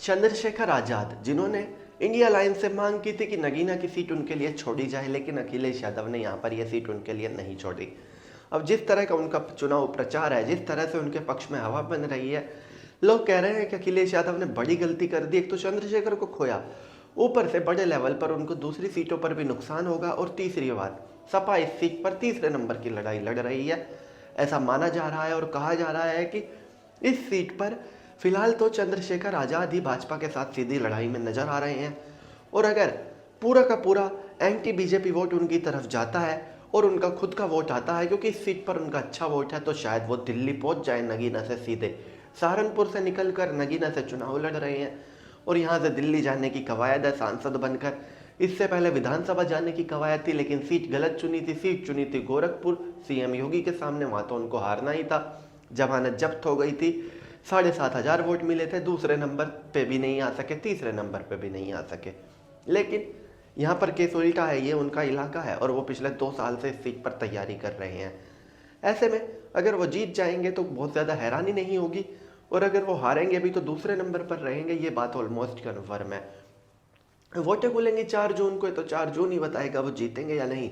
चंद्रशेखर आजाद, जिन्होंने India alliance से मांग की थी कि नगीना की सीट उनके लिए छोड़ी जाए, लेकिन अखिलेश यादव ने यहाँ पर यह सीट उनके लिए नहीं छोड़ी। अब जिस तरह का उनका चुनाव प्रचार है, जिस तरह से उनके पक्ष में हवा बन रही है, लोग कह रहे हैं कि अखिलेश यादव ने बड़ी गलती कर दी। एक तो चंद्रशेखर को खोया, ऊपर से बड़े लेवल पर उनको दूसरी सीटों पर भी नुकसान होगा, और तीसरी बात, सपा इस सीट पर तीसरे नंबर की लड़ाई लड़ रही है। ऐसा माना जा रहा है और कहा जा रहा है कि इस सीट पर फिलहाल तो चंद्रशेखर आजाद ही भाजपा के साथ सीधी लड़ाई में नजर आ रहे हैं। और अगर पूरा का पूरा एंटी बीजेपी वोट उनकी तरफ जाता है और उनका खुद का वोट आता है, क्योंकि इस सीट पर उनका अच्छा वोट है, तो शायद वो दिल्ली पहुंच जाए नगीना से सीधे। सहारनपुर से निकलकर नगीना से चुनाव लड़ रहे हैं और यहाँ से दिल्ली जाने की कवायद है सांसद बनकर। इससे पहले विधानसभा जाने की कवायद थी, लेकिन सीट गलत चुनी थी। सीट चुनी थी गोरखपुर, सीएम योगी के सामने, वहां तो उनको हारना ही था। जमानत जब्त हो गई थी, 7,500 वोट मिले थे, दूसरे नंबर पे भी नहीं आ सके, तीसरे नंबर पे भी नहीं आ सके। लेकिन यहाँ पर केस उल्टा है, ये उनका इलाका है और वो पिछले 2 साल से इस सीट पर तैयारी कर रहे हैं। ऐसे में अगर वो जीत जाएंगे तो बहुत ज़्यादा हैरानी नहीं होगी, और अगर वो हारेंगे भी तो दूसरे नंबर पर रहेंगे, ये बात ऑलमोस्ट कन्फर्म है। वोटें खुलेंगी 4 जून को, तो 4 जून ही बताएगा वो जीतेंगे या नहीं।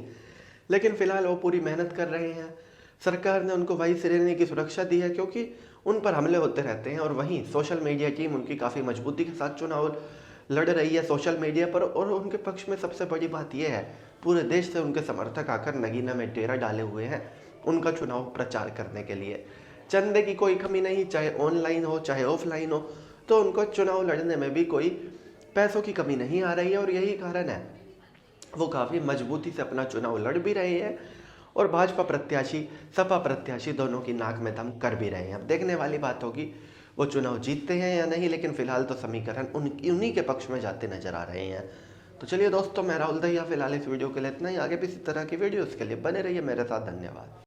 लेकिन फिलहाल वो पूरी मेहनत कर रहे हैं। सरकार ने उनको वायु सेना की सुरक्षा दी है, क्योंकि उन पर हमले होते रहते हैं। और वहीं सोशल मीडिया टीम उनकी काफ़ी मजबूती के साथ चुनाव लड़ रही है सोशल मीडिया पर। और उनके पक्ष में सबसे बड़ी बात यह है, पूरे देश से उनके समर्थक आकर नगीना में डेरा डाले हुए हैं उनका चुनाव प्रचार करने के लिए। चंदे की कोई कमी नहीं, चाहे ऑनलाइन हो चाहे ऑफलाइन हो, तो उनको चुनाव लड़ने में भी कोई पैसों की कमी नहीं आ रही है। और यही कारण है वो काफ़ी मजबूती से अपना चुनाव लड़ भी रहे हैं और भाजपा प्रत्याशी सपा प्रत्याशी दोनों की नाक में दम कर भी रहे हैं। अब देखने वाली बात होगी वो चुनाव जीतते हैं या नहीं, लेकिन फिलहाल तो समीकरण उन्हीं के पक्ष में जाते नजर आ रहे हैं। तो चलिए दोस्तों, मैं राहुल दहिया, फिलहाल इस वीडियो के लिए इतना ही। आगे भी इसी तरह की वीडियोस के लिए बने रहिए मेरे साथ। धन्यवाद।